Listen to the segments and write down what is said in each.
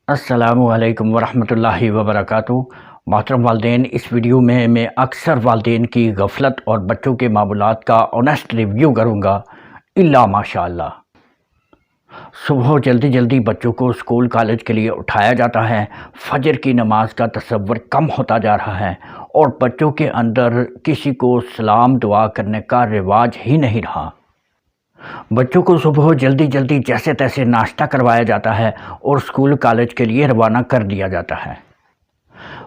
अस्सलामु अलैकुम वरहमतुल्लाहि वबरकातुहू। मोहतरम वालिदैन, इस वीडियो में मैं अक्सर वालिदैन की गफलत और बच्चों के मामूलात का ऑनेस्ट रिव्यू करूँगा। इल्ला माशाअल्लाह, सुबह जल्दी जल्दी बच्चों को स्कूल कॉलेज के लिए उठाया जाता है। फजर की नमाज का तसव्वुर कम होता जा रहा है और बच्चों के अंदर किसी को सलाम दुआ करने का रिवाज ही नहीं रहा। बच्चों को सुबह जल्दी जल्दी जैसे तैसे नाश्ता करवाया जाता है और स्कूल कॉलेज के लिए रवाना कर दिया जाता है।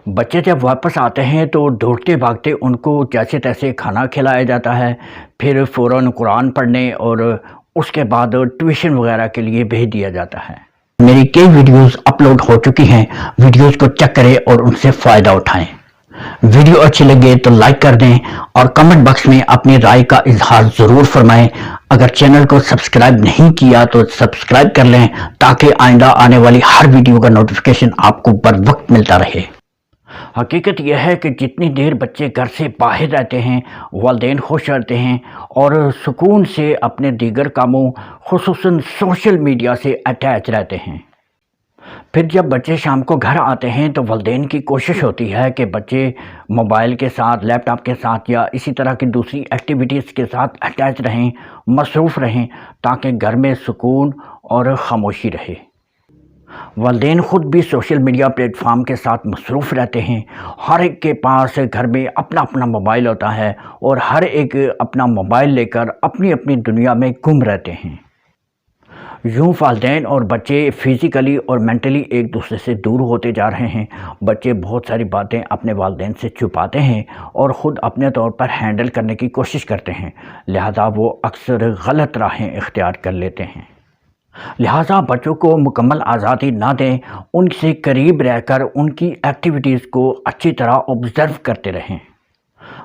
बच्चे जब वापस आते हैं तो दौड़ते भागते उनको जैसे तैसे खाना खिलाया जाता है, फिर फ़ौरन कुरान पढ़ने और उसके बाद ट्यूशन वगैरह के लिए भेज दिया जाता है। मेरी कई वीडियोस अपलोड हो चुकी हैं, वीडियोस को चेक करें और उनसे फ़ायदा उठाएं। वीडियो अच्छी लगे तो लाइक कर दें और कमेंट बॉक्स में अपनी राय का इजहार ज़रूर फरमाएं। अगर चैनल को सब्सक्राइब नहीं किया तो सब्सक्राइब कर लें ताकि आइंदा आने वाली हर वीडियो का नोटिफिकेशन आपको बर वक्त मिलता रहे। हकीकत यह है कि जितनी देर बच्चे घर से बाहर रहते हैं, वालिदैन खुश रहते हैं और सुकून से अपने दीगर कामों खुसूसन सोशल मीडिया से अटैच रहते हैं। फिर जब बच्चे शाम को घर आते हैं तो वालिदैन की कोशिश होती है कि बच्चे मोबाइल के साथ, लैपटॉप के साथ या इसी तरह की दूसरी एक्टिविटीज़ के साथ अटैच रहें, मसरूफ़ रहें, ताकि घर में सुकून और ख़ामोशी रहे। वालिदैन ख़ुद भी सोशल मीडिया प्लेटफॉर्म के साथ मसरूफ़ रहते हैं। हर एक के पास घर में अपना अपना मोबाइल होता है और हर एक अपना मोबाइल लेकर अपनी अपनी दुनिया में गुम रहते हैं। यूँ वालिदैन और बच्चे फ़िज़िकली और मेंटली एक दूसरे से दूर होते जा रहे हैं। बच्चे बहुत सारी बातें अपने वालिदैन से छुपाते हैं और ख़ुद अपने तौर पर हैंडल करने की कोशिश करते हैं, लिहाजा वो अक्सर गलत राहें इख्तियार कर लेते हैं। लिहाजा बच्चों को मुकम्मल आज़ादी ना दें, उनसे करीब रहकर उनकी एक्टिविटीज़ को अच्छी तरह ऑब्ज़र्व करते रहें।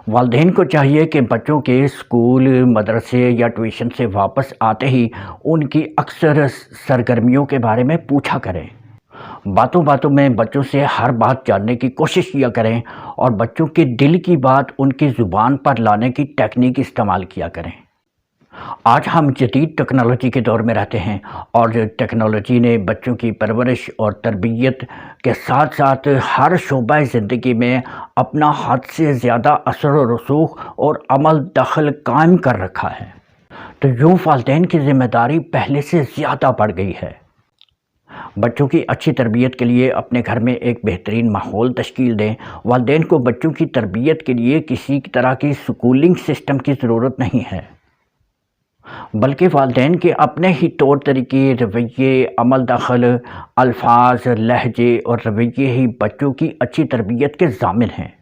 वालिदैन को चाहिए कि बच्चों के स्कूल, मदरसे या ट्यूशन से वापस आते ही उनकी अक्सर सरगर्मियों के बारे में पूछा करें। बातों बातों में बच्चों से हर बात जानने की कोशिश किया करें और बच्चों के दिल की बात उनकी ज़ुबान पर लाने की टेक्निक इस्तेमाल किया करें। आज हम जदीद टेक्नोलॉजी के दौर में रहते हैं और टेक्नोलॉजी ने बच्चों की परवरिश और तरबियत के साथ साथ हर शोबा ज़िंदगी में अपना हद से ज़्यादा असर व रसूख और अमल दखल कायम कर रखा है। तो यूँ वालिदैन की ज़िम्मेदारी पहले से ज़्यादा बढ़ गई है। बच्चों की अच्छी तरबियत के लिए अपने घर में एक बेहतरीन माहौल तश्कील दें। वालिदैन को बच्चों की तरबियत के लिए किसी तरह की स्कूलिंग सिस्टम की ज़रूरत नहीं है, बल्कि वालिदैन के अपने ही तौर तरीके, रवैये, अमल दखल, अल्फाज, लहजे और रवैये ही बच्चों की अच्छी तरबियत के ज़ामिन हैं।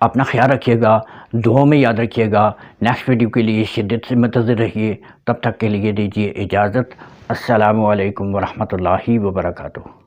अपना ख्याल रखिएगा, दुआ में याद रखिएगा। नेक्स्ट वीडियो के लिए शिद्दत से मुंतज़िर रहिए। तब तक के लिए दीजिए इजाज़त। अस्सलामु अलैकुम वरहमतुल्लाहि वबरकातुहू।